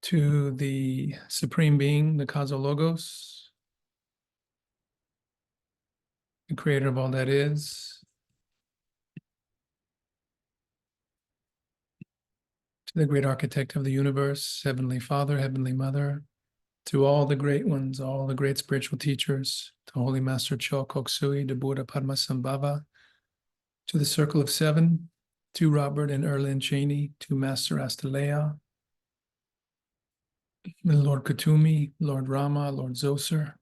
to the Supreme Being, the Causal Logos, the creator of all that is, to the great architect of the universe, Heavenly Father, Heavenly Mother, to all the great ones, all the great spiritual teachers, to Holy Master Cho Koksui, to Buddha Padmasambhava, to the Circle of Seven, to Robert and Earlyne Chaney, to Master Astara, Lord Kuthumi, Lord Rama, Lord Zoser,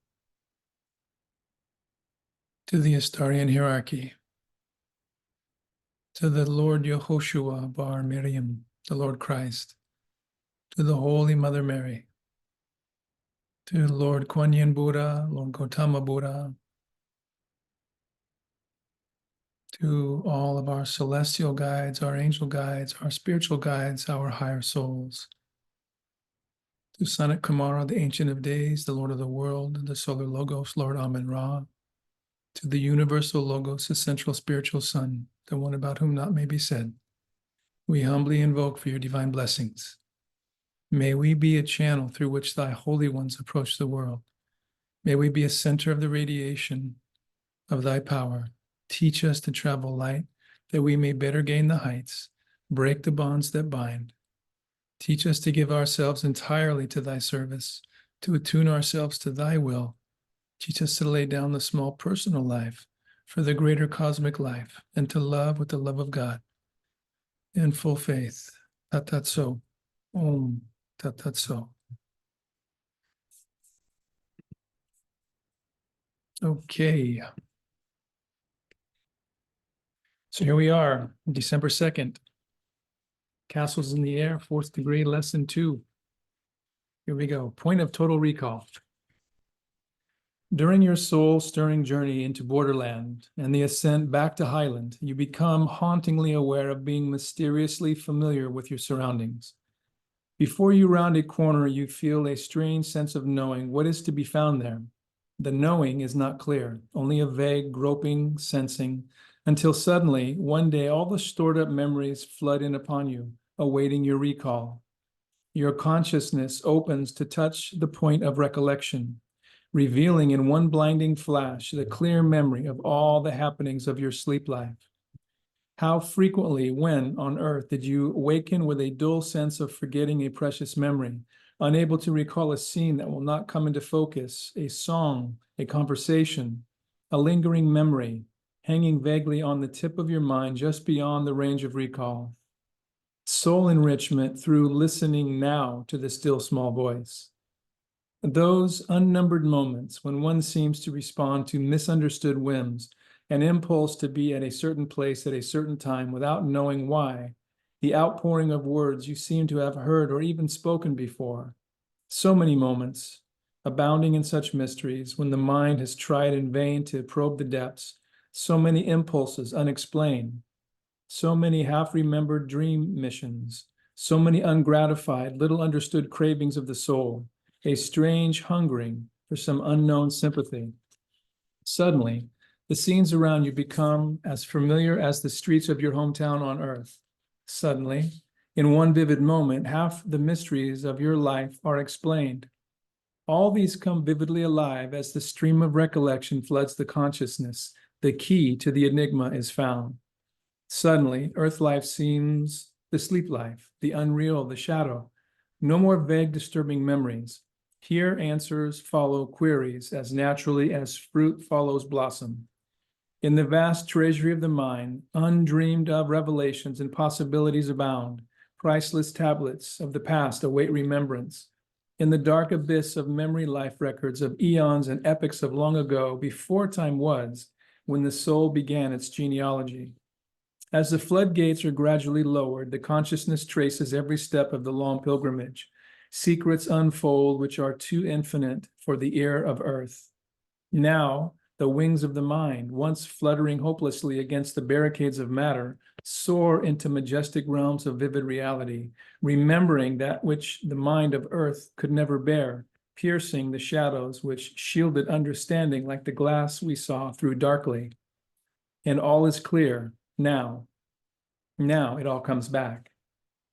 to the Astarian hierarchy, to the Lord Yehoshua Bar Miriam, the Lord Christ, to the Holy Mother Mary, to Lord Kuan Yin Buddha, Lord Gautama Buddha, to all of our celestial guides, our angel guides, our spiritual guides, our higher souls, to Sanat Kumara, the Ancient of Days, the Lord of the World, the Solar Logos, Lord Amen-Ra, to the Universal Logos, the Central Spiritual Sun, the one about whom naught may be said. We humbly invoke for your divine blessings. May we be a channel through which thy holy ones approach the world. May we be a center of the radiation of thy power. Teach us to travel light, that we may better gain the heights, break the bonds that bind. Teach us to give ourselves entirely to thy service, to attune ourselves to thy will. Teach us to lay down the small personal life for the greater cosmic life, and to love with the love of God. In full faith. Tat tat so. Om tat tat so. Okay. So here we are, December 2nd. Castles in the Air, 4th degree, lesson 2. Here we go. Point of total recall. During your soul-stirring journey into Borderland and the ascent back to Highland, you become hauntingly aware of being mysteriously familiar with your surroundings. Before you round a corner, you feel a strange sense of knowing what is to be found there. The knowing is not clear, only a vague, groping, sensing, until suddenly, one day, all the stored-up memories flood in upon you, awaiting your recall. Your consciousness opens to touch the point of recollection, revealing in one blinding flash the clear memory of all the happenings of your sleep life. How frequently, when on earth, did you awaken with a dull sense of forgetting a precious memory, unable to recall a scene that will not come into focus, a song, a conversation, a lingering memory, hanging vaguely on the tip of your mind just beyond the range of recall? Soul enrichment through listening now to the still small voice. Those unnumbered moments when one seems to respond to misunderstood whims, an impulse to be at a certain place at a certain time without knowing why, the outpouring of words you seem to have heard or even spoken before. So many moments, abounding in such mysteries, when the mind has tried in vain to probe the depths, so many impulses unexplained, so many half-remembered dream missions, so many ungratified, little understood cravings of the soul, a strange hungering for some unknown sympathy. Suddenly, the scenes around you become as familiar as the streets of your hometown on earth. Suddenly, in one vivid moment, half the mysteries of your life are explained. All these come vividly alive as the stream of recollection floods the consciousness. The key to the enigma is found. Suddenly, earth life seems the sleep life, the unreal, the shadow. No more vague, disturbing memories. Here, answers follow queries as naturally as fruit follows blossom. In the vast treasury of the mind, undreamed of revelations and possibilities abound. Priceless tablets of the past await remembrance. In the dark abyss of memory life records of eons and epochs of long ago, before time was, when the soul began its genealogy. As the floodgates are gradually lowered, the consciousness traces every step of the long pilgrimage. Secrets unfold which are too infinite for the ear of earth. Now, the wings of the mind, once fluttering hopelessly against the barricades of matter, soar into majestic realms of vivid reality, remembering that which the mind of earth could never bear, piercing the shadows which shielded understanding like the glass we saw through darkly. And all is clear now. Now it all comes back.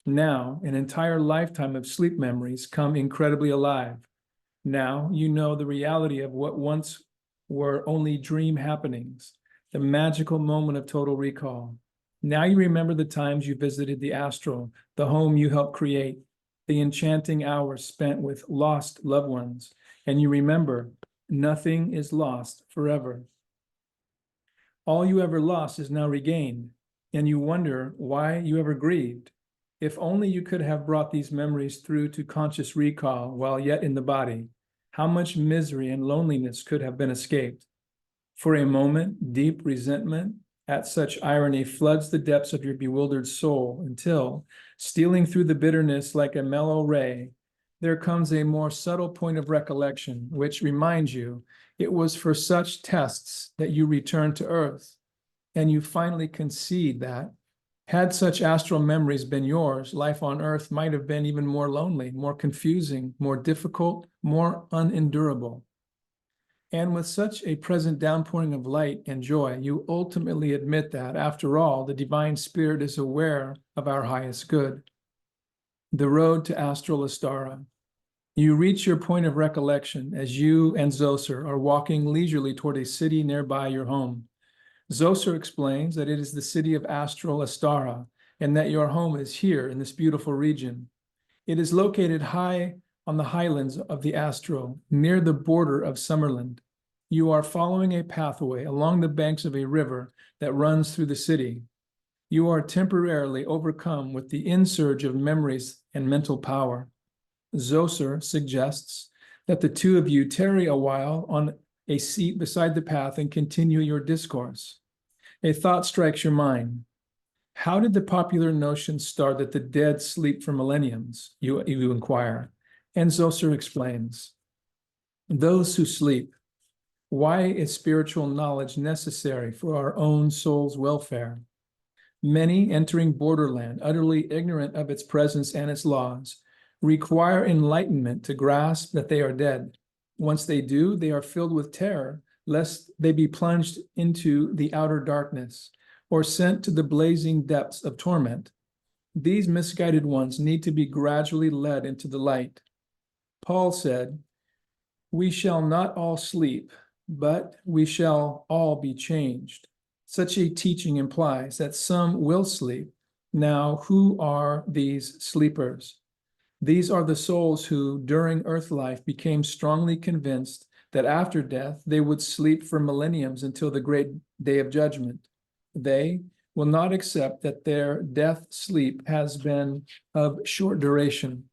Now, an entire lifetime of sleep memories come incredibly alive. Now you know the reality of what once were only dream happenings, the magical moment of total recall. Now you remember the times you visited the astral, the home you helped create, the enchanting hours spent with lost loved ones, and you remember nothing is lost forever. All you ever lost is now regained, and you wonder why you ever grieved. If only you could have brought these memories through to conscious recall while yet in the body, how much misery and loneliness could have been escaped. For a moment, deep resentment at such irony floods the depths of your bewildered soul until, stealing through the bitterness like a mellow ray, there comes a more subtle point of recollection, which reminds you it was for such tests that you returned to Earth, and you finally concede that, had such astral memories been yours, life on Earth might have been even more lonely, more confusing, more difficult, more unendurable. And with such a present downpouring of light and joy, you ultimately admit that, after all, the divine spirit is aware of our highest good. The road to astral Astara. You reach your point of recollection as you and Zoser are walking leisurely toward a city nearby your home. Zoser explains that it is the city of astral Astara and that your home is here in this beautiful region. It is located high on the highlands of the astral, near the border of Summerland. You are following a pathway along the banks of a river that runs through the city. You are temporarily overcome with the insurge of memories and mental power. Zoser suggests that the two of you tarry a while on a seat beside the path and continue your discourse. A thought strikes your mind. How did the popular notion start that the dead sleep for millenniums? You inquire. And Zoser explains. Those who sleep. Why is spiritual knowledge necessary for our own soul's welfare? Many entering borderland, utterly ignorant of its presence and its laws, require enlightenment to grasp that they are dead. Once they do, they are filled with terror, lest they be plunged into the outer darkness or sent to the blazing depths of torment. These misguided ones need to be gradually led into the light. Paul said, "We shall not all sleep, but we shall all be changed." Such a teaching implies that some will sleep. Now, who are these sleepers? These are the souls who, during earth life, became strongly convinced that after death, they would sleep for millenniums until the great day of judgment. They will not accept that their death sleep has been of short duration.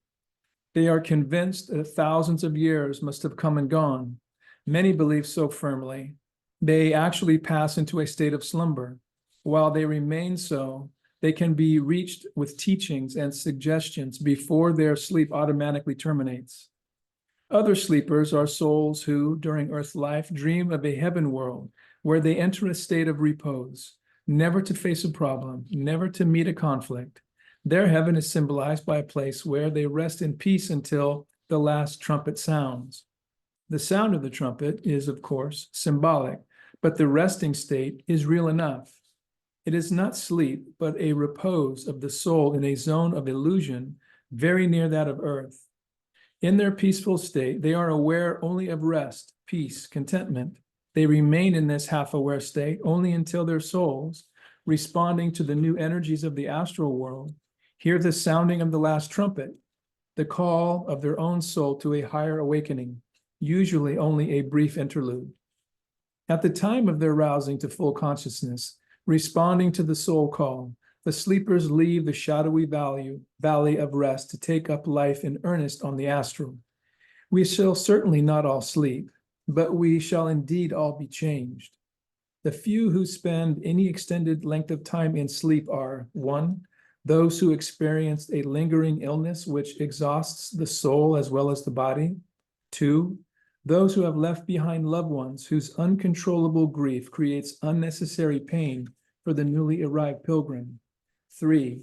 They are convinced that thousands of years must have come and gone. Many believe so firmly. They actually pass into a state of slumber. While they remain so, they can be reached with teachings and suggestions before their sleep automatically terminates. Other sleepers are souls who, during earth life, dream of a heaven world where they enter a state of repose, never to face a problem, never to meet a conflict. Their heaven is symbolized by a place where they rest in peace until the last trumpet sounds. The sound of the trumpet is, of course, symbolic, but the resting state is real enough. It is not sleep, but a repose of the soul in a zone of illusion very near that of earth. In their peaceful state, they are aware only of rest, peace, contentment. They remain in this half-aware state only until their souls, responding to the new energies of the astral world, hear the sounding of the last trumpet, the call of their own soul to a higher awakening, usually only a brief interlude. At the time of their rousing to full consciousness, responding to the soul call, the sleepers leave the shadowy valley of rest to take up life in earnest on the astral. We shall certainly not all sleep, but we shall indeed all be changed. The few who spend any extended length of time in sleep are: 1, those who experienced a lingering illness which exhausts the soul as well as the body; 2, those who have left behind loved ones whose uncontrollable grief creates unnecessary pain for the newly arrived pilgrim; 3,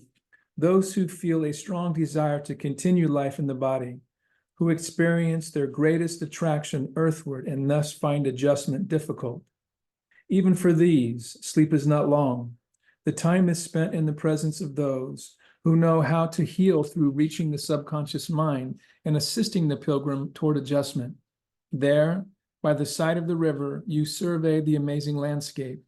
those who feel a strong desire to continue life in the body, who experience their greatest attraction earthward and thus find adjustment difficult. Even for these, sleep is not long. The time is spent in the presence of those who know how to heal through reaching the subconscious mind and assisting the pilgrim toward adjustment. There, by the side of the river, you survey the amazing landscape.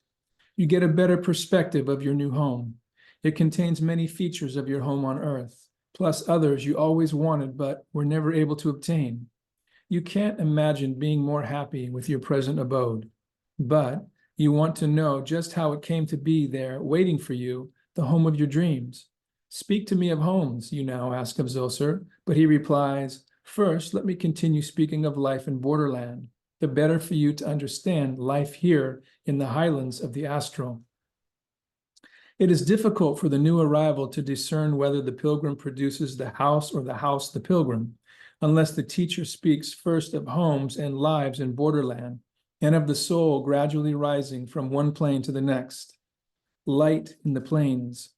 You get a better perspective of your new home. It contains many features of your home on earth, plus others you always wanted but were never able to obtain. You can't imagine being more happy with your present abode, but you want to know just how it came to be there, waiting for you, the home of your dreams. Speak to me of homes, you now ask of Zilsar, but he replies, first, let me continue speaking of life in borderland, the better for you to understand life here in the highlands of the astral. It is difficult for the new arrival to discern whether the pilgrim produces the house or the house the pilgrim, unless the teacher speaks first of homes and lives in borderland, and of the soul gradually rising from one plane to the next. Light in the plains.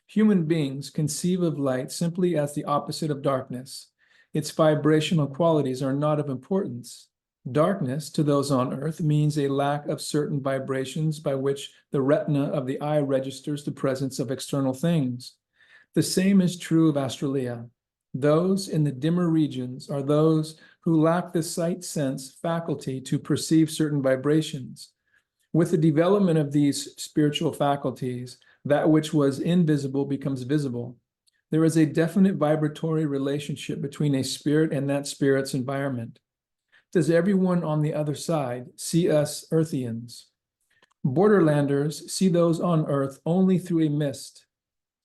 Human beings conceive of light simply as the opposite of darkness. Its vibrational qualities are not of importance. Darkness, to those on earth, means a lack of certain vibrations by which the retina of the eye registers the presence of external things. The same is true of Australia. Those in the dimmer regions are those who lack the sight sense faculty to perceive certain vibrations. With the development of these spiritual faculties, that which was invisible becomes visible. There is a definite vibratory relationship between a spirit and that spirit's environment. Does everyone on the other side see us Earthians? Borderlanders see those on earth only through a mist.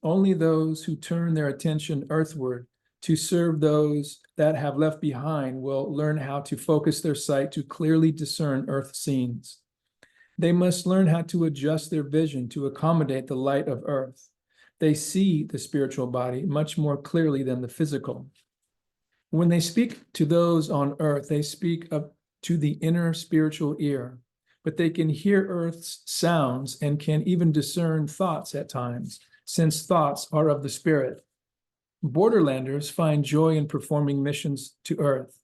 Only those who turn their attention earthward to serve those that have left behind will learn how to focus their sight to clearly discern earth scenes. They must learn how to adjust their vision to accommodate the light of earth. They see the spiritual body much more clearly than the physical. When they speak to those on earth, they speak up to the inner spiritual ear, but they can hear earth's sounds and can even discern thoughts at times, since thoughts are of the spirit. Borderlanders find joy in performing missions to earth,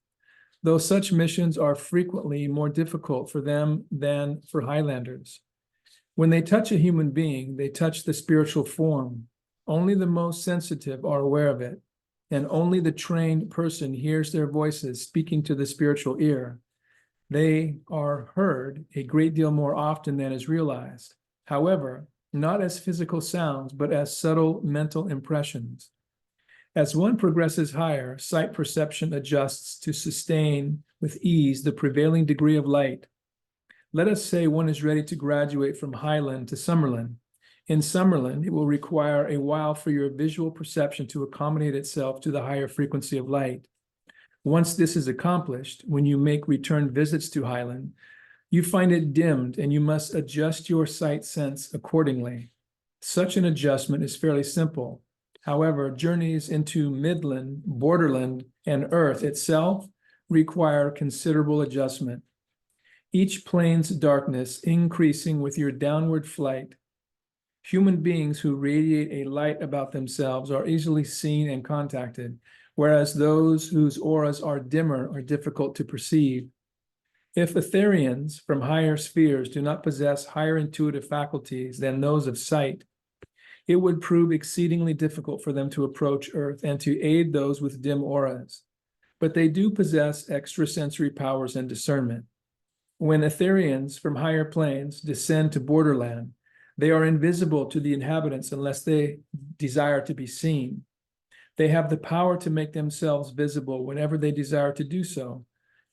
though such missions are frequently more difficult for them than for highlanders. When they touch a human being, they touch the spiritual form. Only the most sensitive are aware of it, and only the trained person hears their voices speaking to the spiritual ear. They are heard a great deal more often than is realized. However, not as physical sounds, but as subtle mental impressions. As one progresses higher, sight perception adjusts to sustain with ease the prevailing degree of light. Let us say one is ready to graduate from Highland to Summerland. In Summerland, it will require a while for your visual perception to accommodate itself to the higher frequency of light. Once this is accomplished, when you make return visits to Highland, you find it dimmed and you must adjust your sight sense accordingly. Such an adjustment is fairly simple. However, journeys into Midland, Borderland, and Earth itself require considerable adjustment. Each plane's darkness increasing with your downward flight. Human beings who radiate a light about themselves are easily seen and contacted, whereas those whose auras are dimmer are difficult to perceive. If Etherians from higher spheres do not possess higher intuitive faculties than those of sight, it would prove exceedingly difficult for them to approach Earth and to aid those with dim auras. But they do possess extrasensory powers and discernment. When Etherians from higher planes descend to borderland, they are invisible to the inhabitants unless they desire to be seen. They have the power to make themselves visible whenever they desire to do so.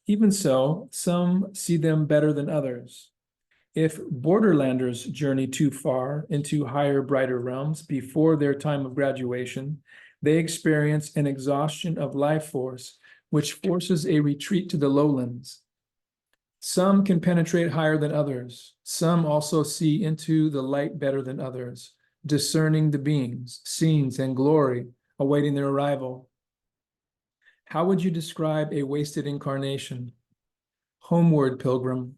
Even so, some see them better than others. If borderlanders journey too far into higher, brighter realms before their time of graduation, they experience an exhaustion of life force, which forces a retreat to the lowlands. Some can penetrate higher than others. Some also see into the light better than others, discerning the beings, scenes, and glory awaiting their arrival. How would you describe a wasted incarnation? Homeward, pilgrim.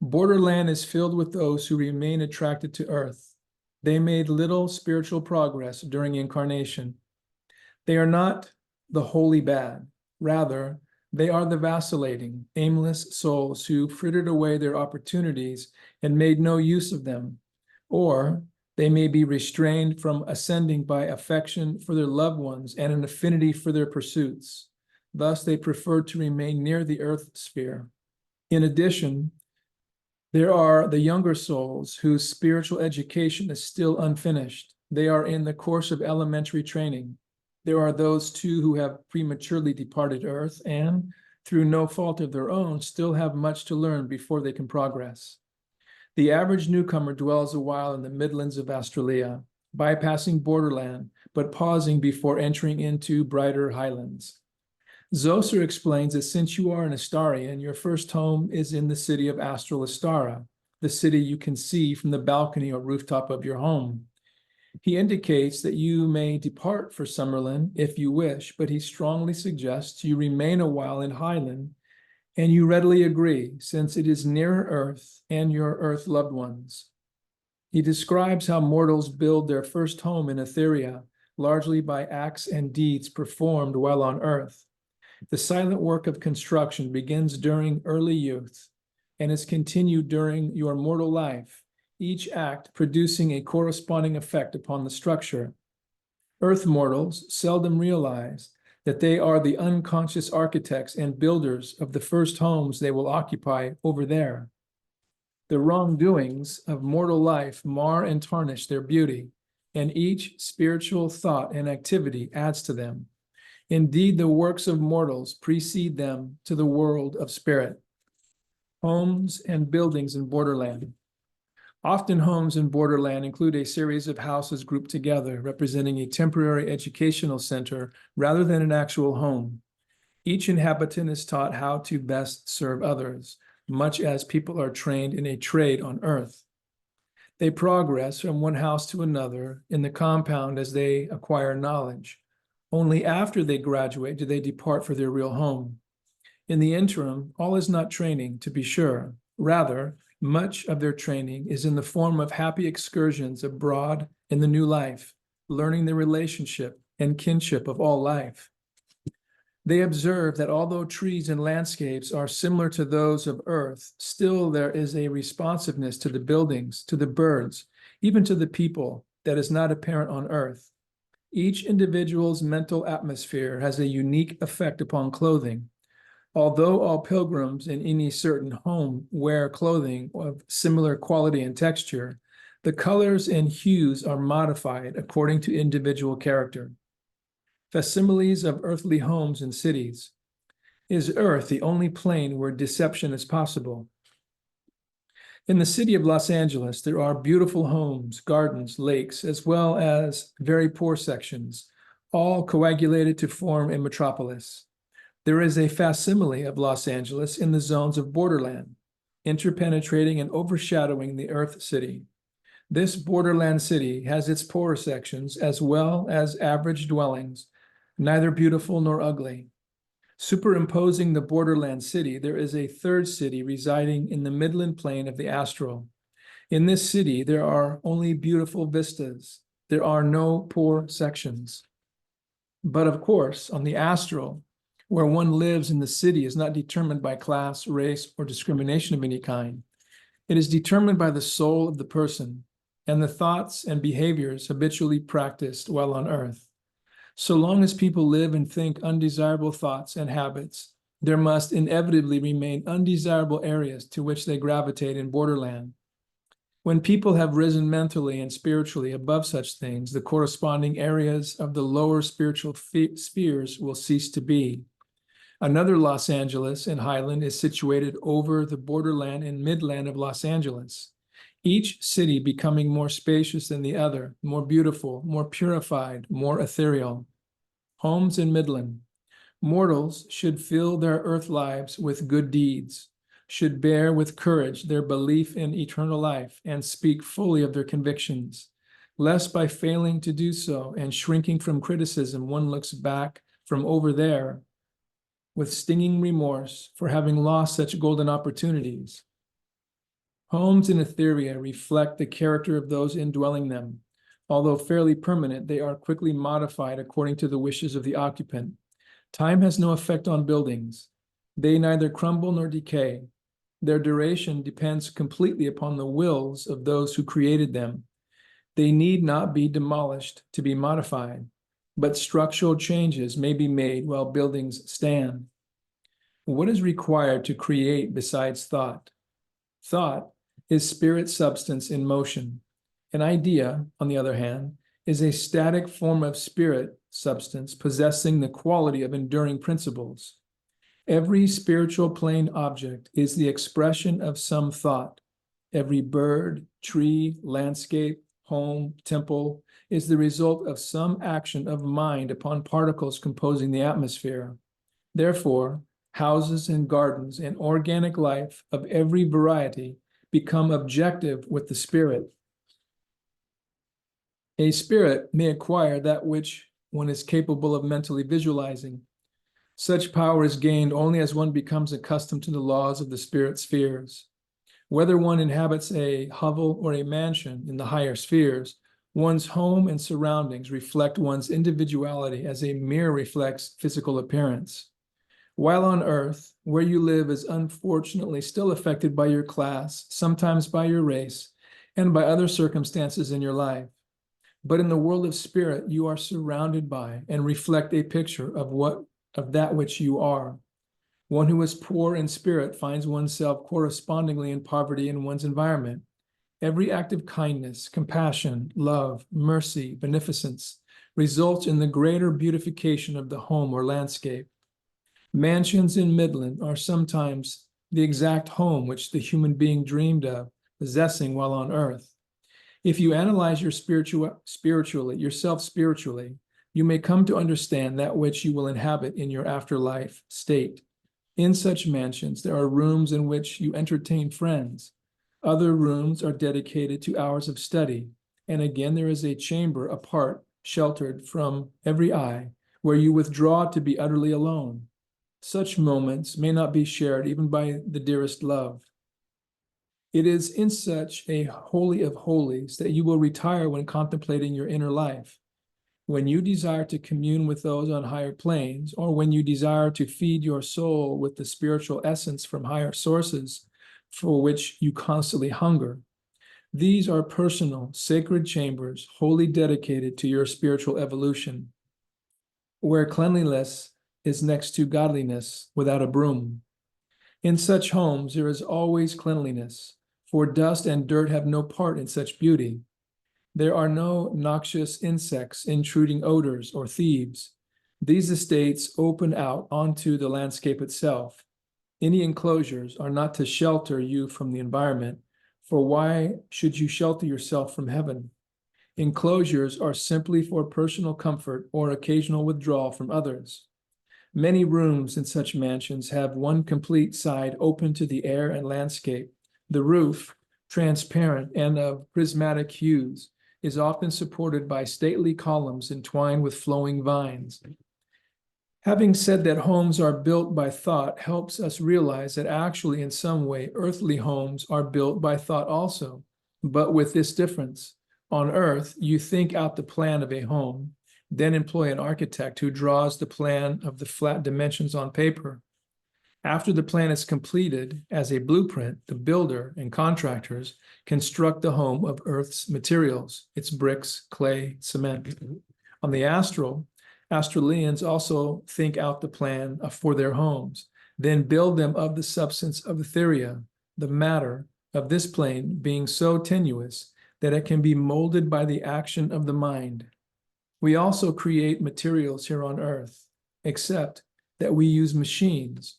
Borderland is filled with those who remain attracted to earth. They made little spiritual progress during incarnation. They are not the wholly bad. Rather, they are the vacillating, aimless souls who frittered away their opportunities and made no use of them. Or They may be restrained from ascending by affection for their loved ones and an affinity for their pursuits. Thus, they prefer to remain near the earth sphere. In addition, there are the younger souls whose spiritual education is still unfinished. They are in the course of elementary training. There are those too who have prematurely departed Earth and, through no fault of their own, still have much to learn before they can progress. The average newcomer dwells a while in the midlands of Australia, bypassing borderland, but pausing before entering into brighter highlands. Zoser explains that since you are an Astarian, your first home is in the city of astral Astara, the city you can see from the balcony or rooftop of your home. He indicates that you may depart for Summerlin if you wish, but he strongly suggests you remain a while in Highland, and you readily agree, since it is nearer Earth and your Earth loved ones. He describes how mortals build their first home in Etheria, largely by acts and deeds performed while on Earth. The silent work of construction begins during early youth and is continued during your mortal life, each act producing a corresponding effect upon the structure. Earth mortals seldom realize that they are the unconscious architects and builders of the first homes they will occupy over there. The wrongdoings of mortal life mar and tarnish their beauty, and each spiritual thought and activity adds to them. Indeed, the works of mortals precede them to the world of spirit. Homes and buildings in borderland. Often homes in borderland include a series of houses grouped together, representing a temporary educational center rather than an actual home. Each inhabitant is taught how to best serve others, much as people are trained in a trade on Earth. They progress from one house to another in the compound as they acquire knowledge. Only after they graduate do they depart for their real home. In the interim, all is not training, to be sure. Rather, much of their training is in the form of happy excursions abroad in the new life, learning the relationship and kinship of all life. They observe that although trees and landscapes are similar to those of Earth, still there is a responsiveness to the buildings, to the birds, even to the people that is not apparent on Earth. Each individual's mental atmosphere has a unique effect upon clothing. Although all pilgrims in any certain home wear clothing of similar quality and texture, the colors and hues are modified according to individual character. Facsimiles of earthly homes and cities. Is Earth the only plane where deception is possible? In the city of Los Angeles, there are beautiful homes, gardens, lakes, as well as very poor sections, all coagulated to form a metropolis. There is a facsimile of Los Angeles in the zones of borderland, interpenetrating and overshadowing the Earth city. This borderland city has its poorer sections as well as average dwellings, neither beautiful nor ugly. Superimposing the borderland city, there is a third city residing in the midland plane of the astral. In this city, there are only beautiful vistas. There are no poor sections. But of course, on the astral, where one lives in the city is not determined by class, race, or discrimination of any kind. It is determined by the soul of the person and the thoughts and behaviors habitually practiced while on Earth. So long as people live and think undesirable thoughts and habits, there must inevitably remain undesirable areas to which they gravitate in borderland. When people have risen mentally and spiritually above such things, the corresponding areas of the lower spiritual spheres will cease to be. Another Los Angeles in Highland is situated over the borderland and midland of Los Angeles, each city becoming more spacious than the other, more beautiful, more purified, more ethereal. Homes in midland. Mortals should fill their earth lives with good deeds, should bear with courage their belief in eternal life, and speak fully of their convictions, lest by failing to do so and shrinking from criticism, one looks back from over there with stinging remorse for having lost such golden opportunities. Homes in Etheria reflect the character of those indwelling them. Although fairly permanent, they are quickly modified according to the wishes of the occupant. Time has no effect on buildings. They neither crumble nor decay. Their duration depends completely upon the wills of those who created them. They need not be demolished to be modified, but structural changes may be made while buildings stand. What is required to create besides thought? Thought is spirit substance in motion. An idea, on the other hand, is a static form of spirit substance possessing the quality of enduring principles. Every spiritual plane object is the expression of some thought. Every bird, tree, landscape, home, temple is the result of some action of mind upon particles composing the atmosphere. Therefore, houses and gardens and organic life of every variety become objective with the spirit. A spirit may acquire that which one is capable of mentally visualizing. Such power is gained only as one becomes accustomed to the laws of the spirit spheres. Whether one inhabits a hovel or a mansion in the higher spheres, one's home and surroundings reflect one's individuality as a mirror reflects physical appearance. While on earth, where you live is unfortunately still affected by your class, sometimes by your race, and by other circumstances in your life. But in the world of spirit, you are surrounded by and reflect a picture of that which you are. One who is poor in spirit finds oneself correspondingly in poverty in one's environment. Every act of kindness, compassion, love, mercy, beneficence results in the greater beautification of the home or landscape. Mansions in Midland are sometimes the exact home which the human being dreamed of possessing while on earth. If you analyze yourself spiritually, you may come to understand that which you will inhabit in your afterlife state. In such mansions, there are rooms in which you entertain friends. Other rooms are dedicated to hours of study. And again, there is a chamber apart, sheltered from every eye, where you withdraw to be utterly alone. Such moments may not be shared even by the dearest love. It is in such a holy of holies that you will retire when contemplating your inner life. When you desire to commune with those on higher planes, or when you desire to feed your soul with the spiritual essence from higher sources for which you constantly hunger, these are personal, sacred chambers wholly dedicated to your spiritual evolution, where cleanliness is next to godliness without a broom. In such homes, there is always cleanliness, for dust and dirt have no part in such beauty. There are no noxious insects, intruding odors, or thieves. These estates open out onto the landscape itself. Any enclosures are not to shelter you from the environment, for why should you shelter yourself from heaven? Enclosures are simply for personal comfort or occasional withdrawal from others. Many rooms in such mansions have one complete side open to the air and landscape. The roof, transparent and of prismatic hues, is often supported by stately columns entwined with flowing vines. Having said that homes are built by thought helps us realize that actually in some way earthly homes are built by thought also, but with this difference. On earth, you think out the plan of a home, then employ an architect who draws the plan of the flat dimensions on paper. After the plan is completed as a blueprint, the builder and contractors construct the home of Earth's materials, its bricks, clay, cement. On the astral, Australians also think out the plan for their homes, then build them of the substance of etheria, the matter of this plane being so tenuous that it can be molded by the action of the mind. We also create materials here on Earth, except that we use machines.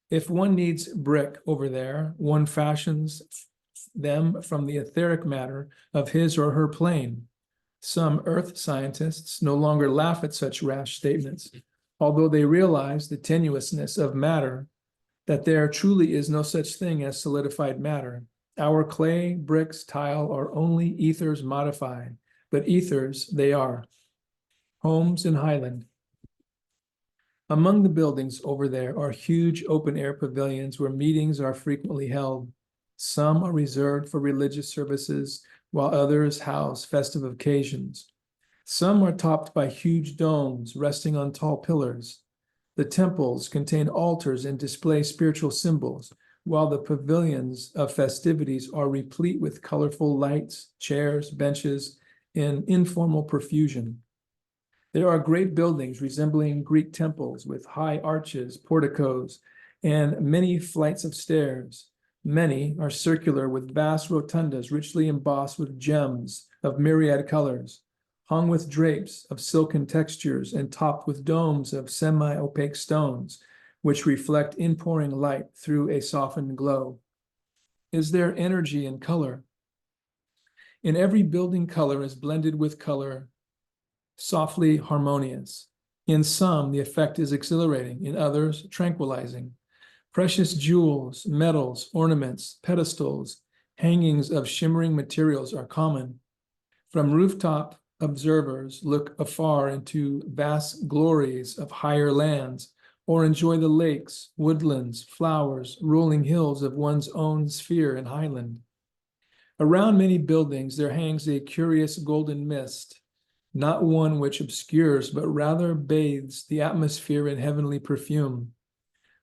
If one needs brick over there, one fashions them from the etheric matter of his or her plane. Some earth scientists no longer laugh at such rash statements, although they realize the tenuousness of matter, that there truly is no such thing as solidified matter. Our clay, bricks, tile are only ethers modified, but ethers they are. Homes in Highland. Among the buildings over there are huge open-air pavilions where meetings are frequently held. Some are reserved for religious services, while others house festive occasions. Some are topped by huge domes resting on tall pillars. The temples contain altars and display spiritual symbols, while the pavilions of festivities are replete with colorful lights, chairs, benches, in informal profusion. There are great buildings resembling Greek temples with high arches, porticos, and many flights of stairs. Many are circular with vast rotundas richly embossed with gems of myriad colors, hung with drapes of silken textures and topped with domes of semi-opaque stones, which reflect inpouring light through a softened glow. Is there energy in color? In every building, color is blended with color, softly harmonious. In some, the effect is exhilarating, in others, tranquilizing. Precious jewels, metals, ornaments, pedestals, hangings of shimmering materials are common. From rooftop, observers look afar into vast glories of higher lands, or enjoy the lakes, woodlands, flowers, rolling hills of one's own sphere and highland. Around many buildings there hangs a curious golden mist, not one which obscures, but rather bathes the atmosphere in heavenly perfume.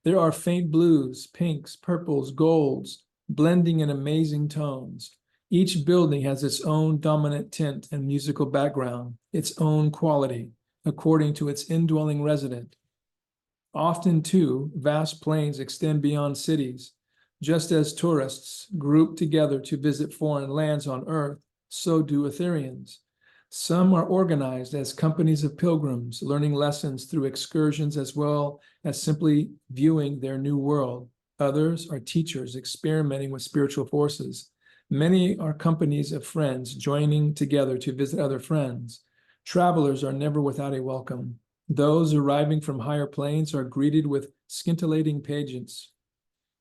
There are faint blues, pinks, purples, golds, blending in amazing tones. Each building has its own dominant tint and musical background, its own quality, according to its indwelling resident. Often, too, vast plains extend beyond cities. Just as tourists group together to visit foreign lands on earth, so do Ethereans. Some are organized as companies of pilgrims, learning lessons through excursions as well as simply viewing their new world. Others are teachers experimenting with spiritual forces. Many are companies of friends joining together to visit other friends. Travelers are never without a welcome. Those arriving from higher planes are greeted with scintillating pageants.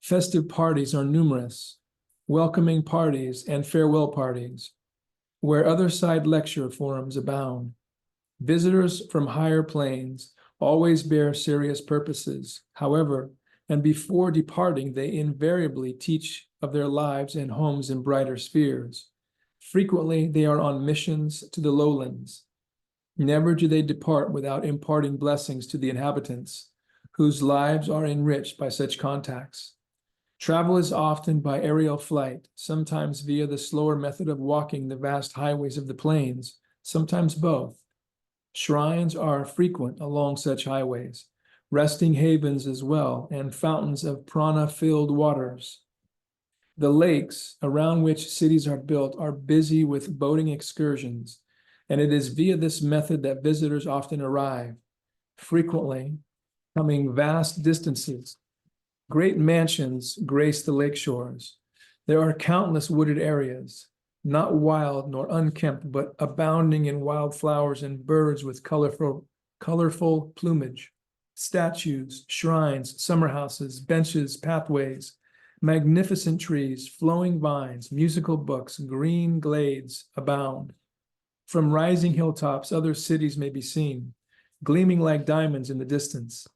Festive parties are numerous, welcoming parties and farewell parties, where other side lecture forums abound. Visitors from higher planes always bear serious purposes. However, and before departing, they invariably teach of their lives and homes in brighter spheres. Frequently, they are on missions to the lowlands. Never do they depart without imparting blessings to the inhabitants, whose lives are enriched by such contacts. Travel is often by aerial flight, sometimes via the slower method of walking the vast highways of the plains, sometimes both. Shrines are frequent along such highways, resting havens as well, and fountains of prana-filled waters. The lakes around which cities are built are busy with boating excursions, and it is via this method that visitors often arrive, frequently coming vast distances. Great mansions grace the lake shores. There are countless wooded areas, not wild nor unkempt, but abounding in wild flowers and birds with colorful plumage. Statues, shrines, summer houses, benches, pathways, magnificent trees, flowing vines, musical books, green glades abound. From rising hilltops, other cities may be seen, gleaming like diamonds in the distance.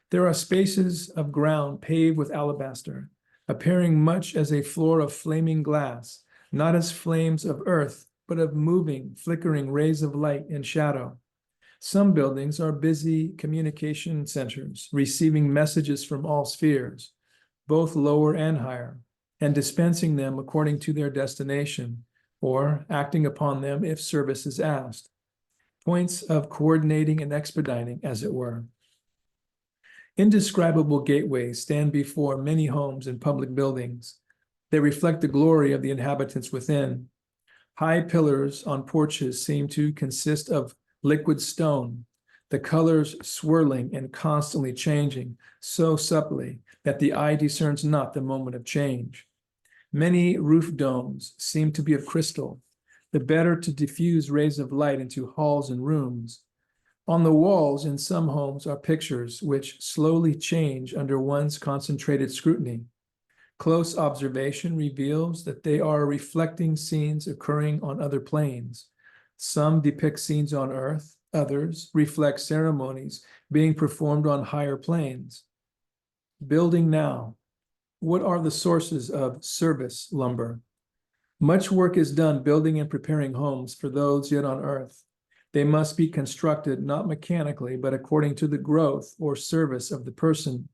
There are spaces of ground paved with alabaster, appearing much as a floor of flaming glass, not as flames of earth, but of moving, flickering rays of light and shadow. Some buildings are busy communication centers, receiving messages from all spheres, both lower and higher, and dispensing them according to their destination, or acting upon them if service is asked. Points of coordinating and expediting, as it were. Indescribable gateways stand before many homes and public buildings. They reflect the glory of the inhabitants within. High pillars on porches seem to consist of liquid stone, the colors swirling and constantly changing so subtly that the eye discerns not the moment of change. Many roof domes seem to be of crystal, the better to diffuse rays of light into halls and rooms. On the walls in some homes are pictures which slowly change under one's concentrated scrutiny. Close observation reveals that they are reflecting scenes occurring on other planes. Some depict scenes on earth, others reflect ceremonies being performed on higher planes. Building now. What are the sources of service lumber? Much work is done building and preparing homes for those yet on earth. They must be constructed not mechanically, but according to the growth or service of the person.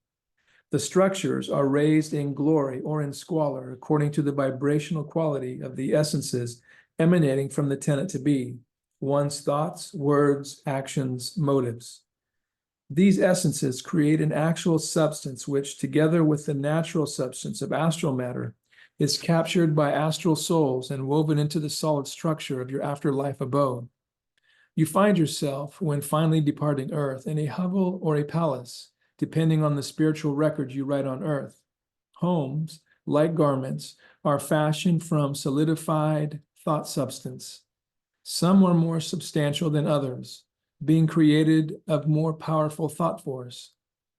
The structures are raised in glory or in squalor according to the vibrational quality of the essences emanating from the tenant to be. one's thoughts, words, actions, motives. These essences create an actual substance which, together with the natural substance of astral matter, is captured by astral souls and woven into the solid structure of your afterlife abode. You find yourself, when finally departing Earth, in a hovel or a palace, depending on the spiritual record you write on Earth. Homes, like garments, are fashioned from solidified thought substance. Some are more substantial than others, being created of more powerful thought force.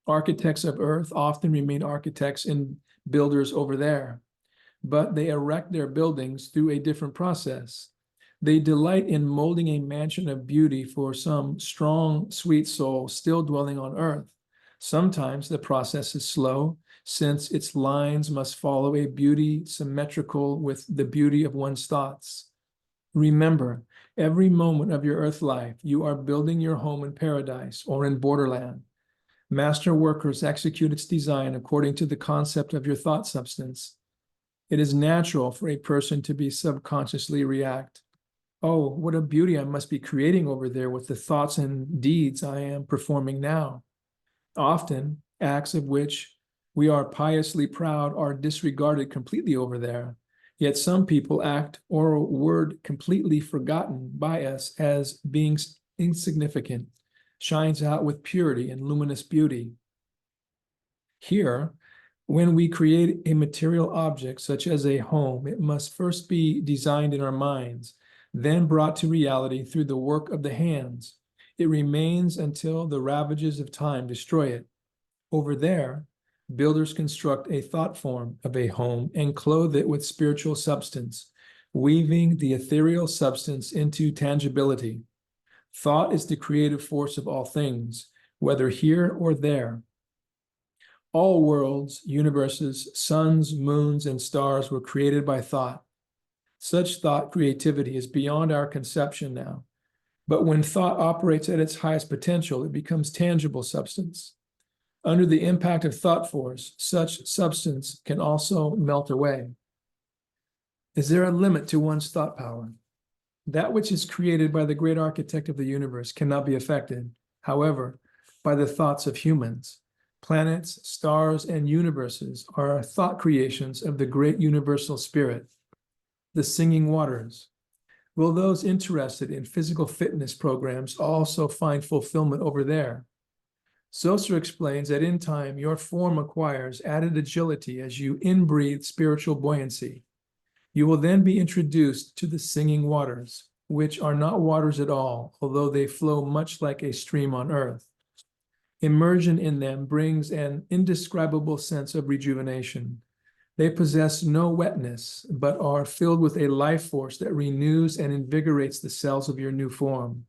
Architects of Earth often remain architects and builders over there, but they erect their buildings through a different process. They delight in molding a mansion of beauty for some strong, sweet soul still dwelling on Earth. Sometimes the process is slow, since its lines must follow a beauty symmetrical with the beauty of one's thoughts. Remember, every moment of your earth life, you are building your home in paradise or in borderland. Master workers execute its design according to the concept of your thought substance. It is natural for a person to be subconsciously react. Oh, what a beauty I must be creating over there with the thoughts and deeds I am performing now. Often, acts of which we are piously proud are disregarded completely over there. Yet some people act or word completely forgotten by us as being insignificant, shines out with purity and luminous beauty. Here, when we create a material object such as a home, it must first be designed in our minds, then brought to reality through the work of the hands. It remains until the ravages of time destroy it. Over there, builders construct a thought form of a home and clothe it with spiritual substance, weaving the ethereal substance into tangibility. Thought is the creative force of all things, whether here or there. All worlds, universes, suns, moons, and stars were created by thought. Such thought creativity is beyond our conception now. But when thought operates at its highest potential, it becomes tangible substance. Under the impact of thought force, such substance can also melt away. Is there a limit to one's thought power? That which is created by the great architect of the universe cannot be affected, however, by the thoughts of humans. Planets, stars, and universes are thought creations of the great universal spirit. The singing waters. Will those interested in physical fitness programs also find fulfillment over there? Sosa explains that in time, your form acquires added agility as you inbreathe spiritual buoyancy. You will then be introduced to the singing waters, which are not waters at all, although they flow much like a stream on earth. Immersion in them brings an indescribable sense of rejuvenation. They possess no wetness, but are filled with a life force that renews and invigorates the cells of your new form.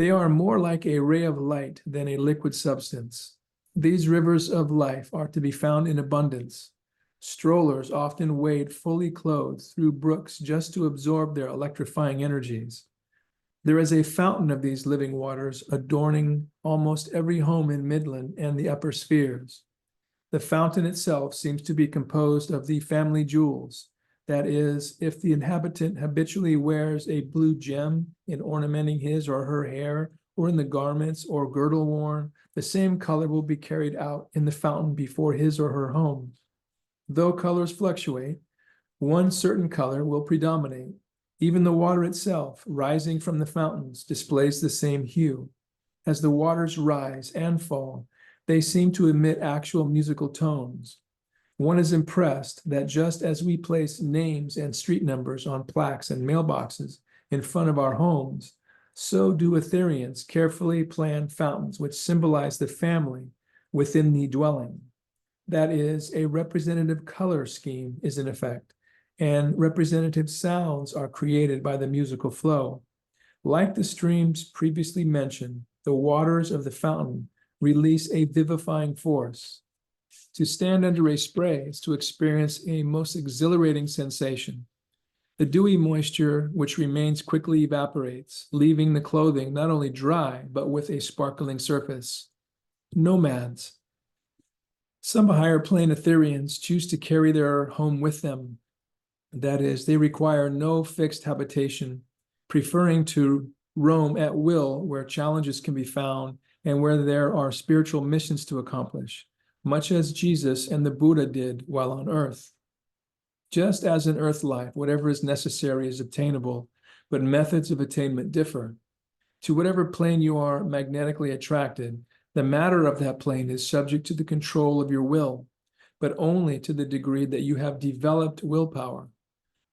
They are more like a ray of light than a liquid substance. These rivers of life are to be found in abundance. Strollers often wade fully clothed through brooks just to absorb their electrifying energies. There is a fountain of these living waters adorning almost every home in Midland and the upper spheres. The fountain itself seems to be composed of the family jewels. That is, if the inhabitant habitually wears a blue gem in ornamenting his or her hair, or in the garments or girdle worn, the same color will be carried out in the fountain before his or her home. Though colors fluctuate, one certain color will predominate. Even the water itself, rising from the fountains, displays the same hue. As the waters rise and fall, they seem to emit actual musical tones. One is impressed that just as we place names and street numbers on plaques and mailboxes in front of our homes, so do Etherians carefully plan fountains which symbolize the family within the dwelling. That is, a representative color scheme is in effect, and representative sounds are created by the musical flow. Like the streams previously mentioned, the waters of the fountain release a vivifying force. To stand under a spray is to experience a most exhilarating sensation. The dewy moisture which remains quickly evaporates, leaving the clothing not only dry, but with a sparkling surface. Nomads. Some higher plane Etherians choose to carry their home with them. That is, they require no fixed habitation, preferring to roam at will where challenges can be found and where there are spiritual missions to accomplish, much as Jesus and the Buddha did while on earth. Just as in earth life, whatever is necessary is obtainable, but methods of attainment differ. To whatever plane you are magnetically attracted, the matter of that plane is subject to the control of your will, but only to the degree that you have developed willpower.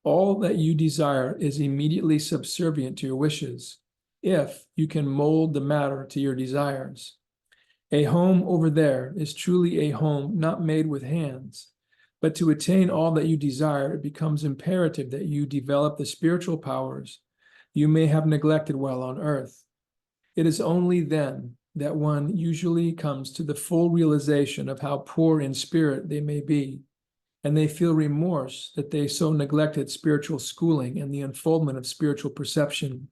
All that you desire is immediately subservient to your wishes, if you can mold the matter to your desires. A home over there is truly a home not made with hands, but to attain all that you desire, it becomes imperative that you develop the spiritual powers you may have neglected while on earth. It is only then that one usually comes to the full realization of how poor in spirit they may be, and they feel remorse that they so neglected spiritual schooling and the unfoldment of spiritual perception.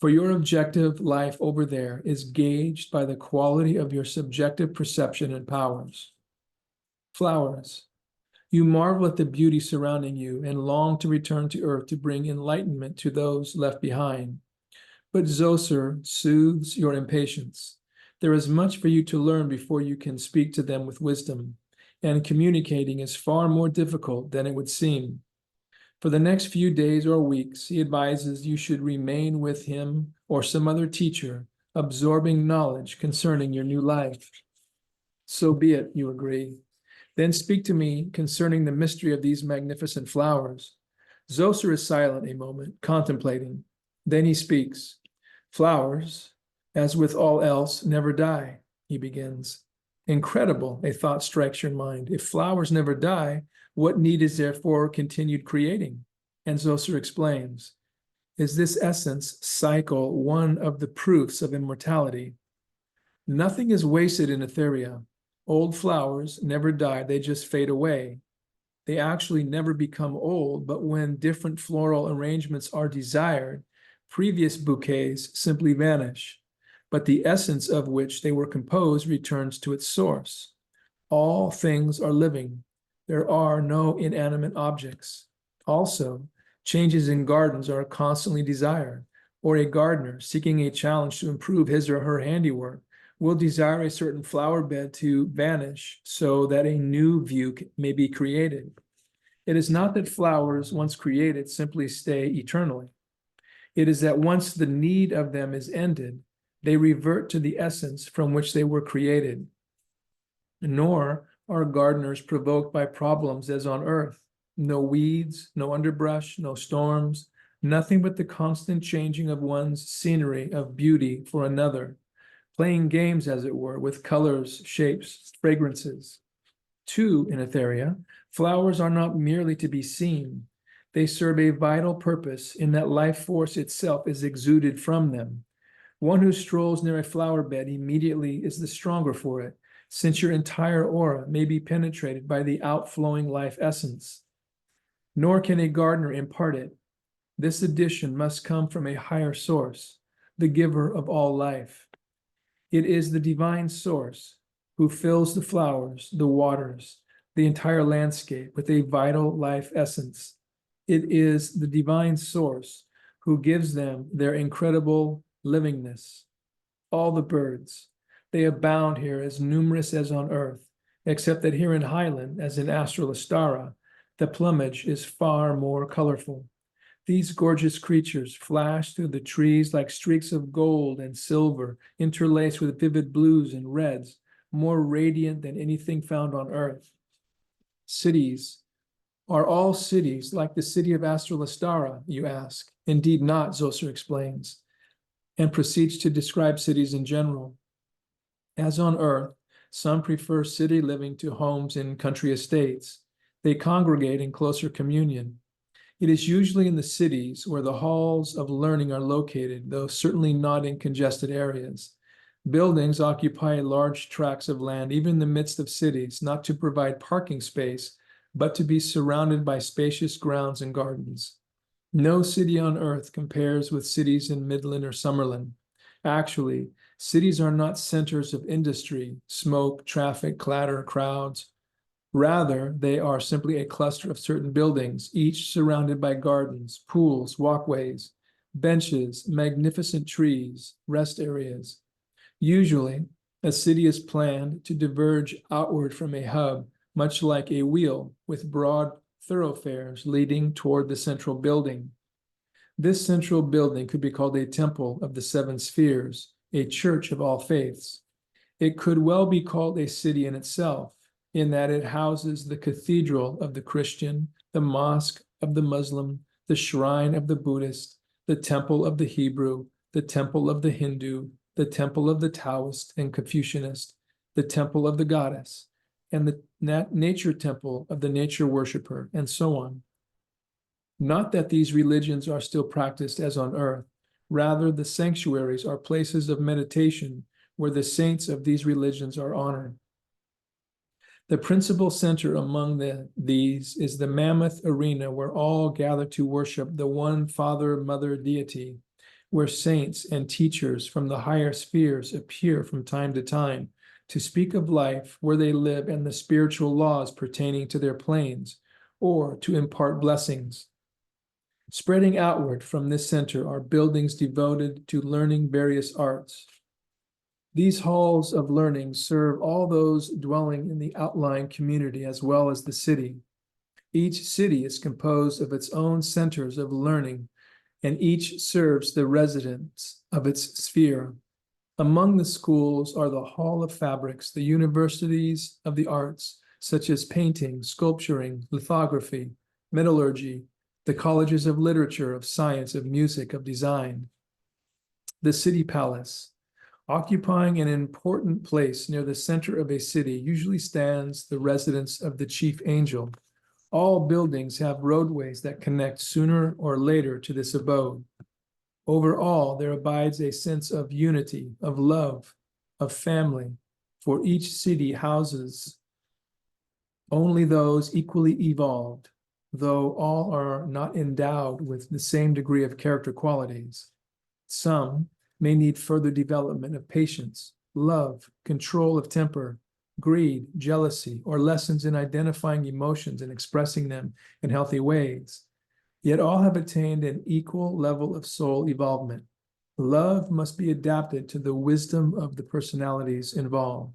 For your objective life over there is gauged by the quality of your subjective perception and powers. Flowers. You marvel at the beauty surrounding you and long to return to earth to bring enlightenment to those left behind. But Zoser soothes your impatience. There is much for you to learn before you can speak to them with wisdom, and communicating is far more difficult than it would seem. For the next few days or weeks, he advises you should remain with him or some other teacher, absorbing knowledge concerning your new life. So be it, you agree. Then speak to me concerning the mystery of these magnificent flowers. Zoser is silent a moment, contemplating. Then he speaks. Flowers, as with all else, never die, he begins. Incredible, a thought strikes your mind. If flowers never die, what need is there for continued creating? And Zoser explains. Is this essence cycle one of the proofs of immortality? Nothing is wasted in Etheria. Old flowers never die, they just fade away. They actually never become old, but when different floral arrangements are desired, previous bouquets simply vanish, but the essence of which they were composed returns to its source. All things are living. There are no inanimate objects. Also, changes in gardens are constantly desired, or a gardener seeking a challenge to improve his or her handiwork will desire a certain flower bed to vanish so that a new view may be created. It is not that flowers, once created, simply stay eternally. It is that once the need of them is ended, they revert to the essence from which they were created. Nor are gardeners provoked by problems as on earth. No weeds, no underbrush, no storms, nothing but the constant changing of one's scenery of beauty for another. Playing games, as it were, with colors, shapes, fragrances. Too, in Etheria, flowers are not merely to be seen. They serve a vital purpose in that life force itself is exuded from them. One who strolls near a flower bed immediately is the stronger for it, since your entire aura may be penetrated by the outflowing life essence. Nor can a gardener impart it. This addition must come from a higher source, the giver of all life. It is the divine source who fills the flowers, the waters, the entire landscape with a vital life essence. It is the divine source who gives them their incredible livingness. All the birds, they abound here as numerous as on earth, except that here in Highland, as in astral Astara, the plumage is far more colorful. These gorgeous creatures flash through the trees like streaks of gold and silver, interlaced with vivid blues and reds, more radiant than anything found on earth. Cities. Are all cities like the city of Astral Astara, you ask? Indeed not, Zoser explains, and proceeds to describe cities in general. As on earth, some prefer city living to homes in country estates. They congregate in closer communion. It is usually in the cities where the halls of learning are located, though certainly not in congested areas. Buildings occupy large tracts of land, even in the midst of cities, not to provide parking space, but to be surrounded by spacious grounds and gardens. No city on earth compares with cities in Midland or Summerlin. Actually, cities are not centers of industry, smoke, traffic, clatter, crowds. Rather, they are simply a cluster of certain buildings, each surrounded by gardens, pools, walkways, benches, magnificent trees, rest areas. Usually, a city is planned to diverge outward from a hub, much like a wheel, with broad thoroughfares leading toward the central building. This central building could be called a temple of the seven spheres, a church of all faiths. It could well be called a city in itself, in that it houses the cathedral of the Christian, the mosque of the Muslim, the shrine of the Buddhist, the temple of the Hebrew, the temple of the Hindu, the temple of the Taoist and Confucianist, the temple of the goddess, and the nature temple of the nature worshiper, and so on. Not that these religions are still practiced as on earth. Rather, the sanctuaries are places of meditation where the saints of these religions are honored. The principal center among these is the mammoth arena where all gather to worship the one Father, Mother deity, where saints and teachers from the higher spheres appear from time to time to speak of life where they live and the spiritual laws pertaining to their planes, or to impart blessings. Spreading outward from this center are buildings devoted to learning various arts. These halls of learning serve all those dwelling in the outlying community as well as the city. Each city is composed of its own centers of learning, and each serves the residents of its sphere. Among the schools are the Hall of Fabrics, the universities of the arts, such as painting, sculpturing, lithography, metallurgy, the colleges of literature, of science, of music, of design. The city palace, occupying an important place near the center of a city, usually stands the residence of the chief angel. All buildings have roadways that connect sooner or later to this abode. Over all, there abides a sense of unity, of love, of family, for each city houses only those equally evolved, though all are not endowed with the same degree of character qualities. Some may need further development of patience, love, control of temper, greed, jealousy, or lessons in identifying emotions and expressing them in healthy ways. Yet all have attained an equal level of soul evolvement. Love must be adapted to the wisdom of the personalities involved.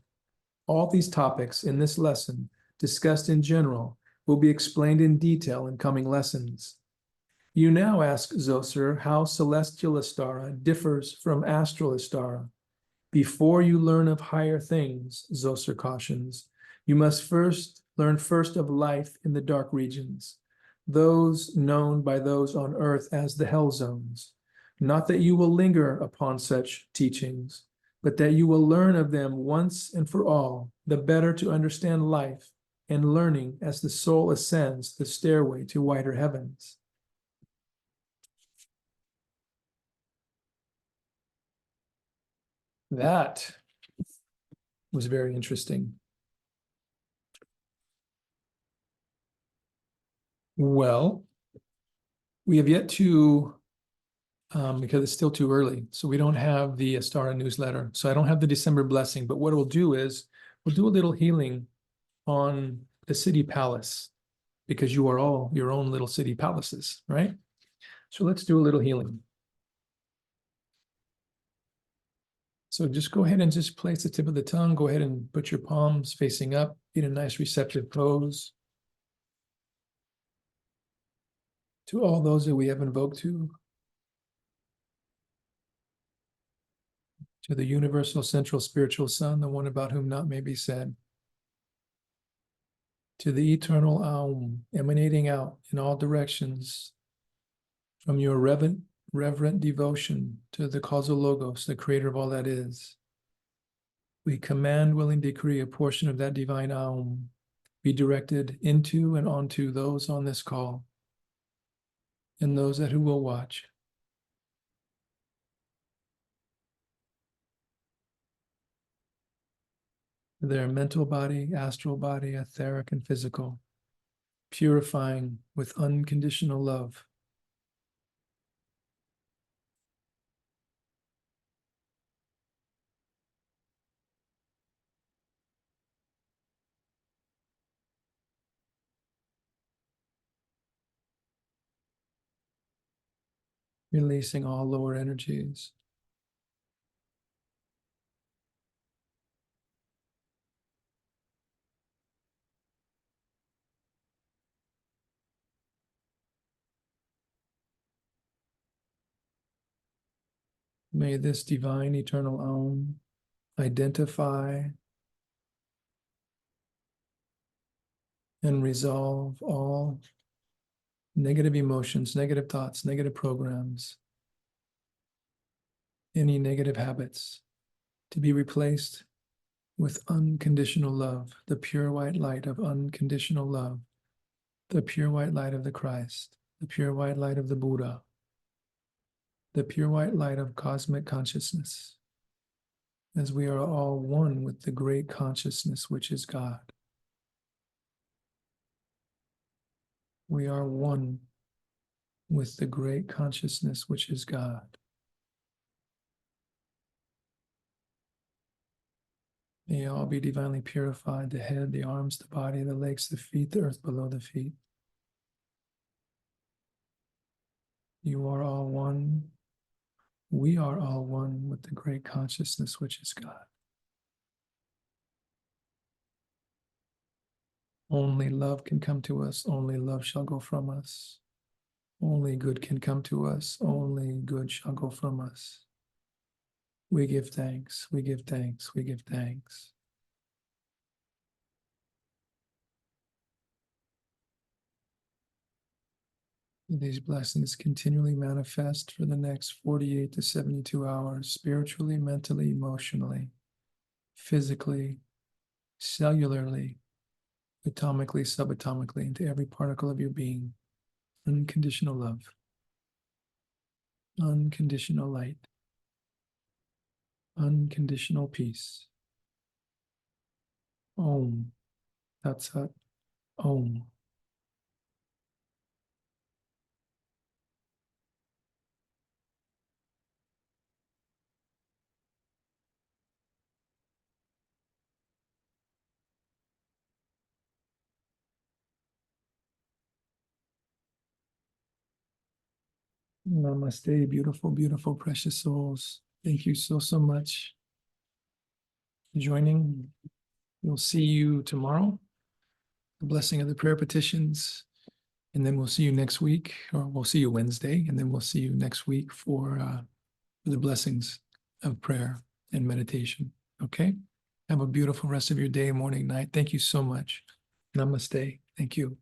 All these topics in this lesson, discussed in general, will be explained in detail in coming lessons. You now ask, Zoser, how celestial Astara differs from astral Astara. Before you learn of higher things, Zoser cautions, you must learn first of life in the dark regions, those known by those on earth as the hell zones. Not that you will linger upon such teachings, but that you will learn of them once and for all, the better to understand life and learning as the soul ascends the stairway to wider heavens. That was very interesting. Well, we have yet to, because it's still too early, so we don't have the Astara newsletter. So I don't have the December blessing, but what we'll do is we'll do a little healing on the city palace, because you are all your own little city palaces, right? So let's do a little healing. So just go ahead and just place the tip of the tongue. Go ahead and put your palms facing up in a nice receptive pose. To all those that we have invoked to the universal central spiritual sun, the one about whom not may be said, to the eternal Aum, emanating out in all directions from your reverent devotion to the causal logos, the creator of all that is. We command, will, and decree a portion of that divine Aum be directed into and onto those on this call and those that who will watch. Their mental body, astral body, etheric and physical, purifying with unconditional love. releasing all lower energies. May this divine eternal Om identify and resolve all negative emotions, negative thoughts, negative programs, any negative habits, to be replaced with unconditional love, the pure white light of unconditional love, the pure white light of the Christ, the pure white light of the Buddha, the pure white light of cosmic consciousness, as we are all one with the great consciousness which is God. We are one with the great consciousness which is God. May all be divinely purified, the head, the arms, the body, the legs, the feet, the earth below the feet. You are all one. We are all one with the great consciousness which is God. Only love can come to us. Only love shall go from us. Only good can come to us. Only good shall go from us. We give thanks. We give thanks. We give thanks. These blessings continually manifest for the next 48 to 72 hours, spiritually, mentally, emotionally, physically, cellularly, atomically, subatomically, into every particle of your being. Unconditional love, unconditional light, unconditional peace. Om, Tat Sat, Om. Namaste, beautiful, beautiful, precious souls. Thank you so, so much for joining. We'll see you tomorrow. The blessing of the prayer petitions. And then we'll see you next week, or we'll see you Wednesday, and then we'll see you next week for the blessings of prayer and meditation. Okay? Have a beautiful rest of your day, morning, night. Thank you so much. Namaste. Thank you.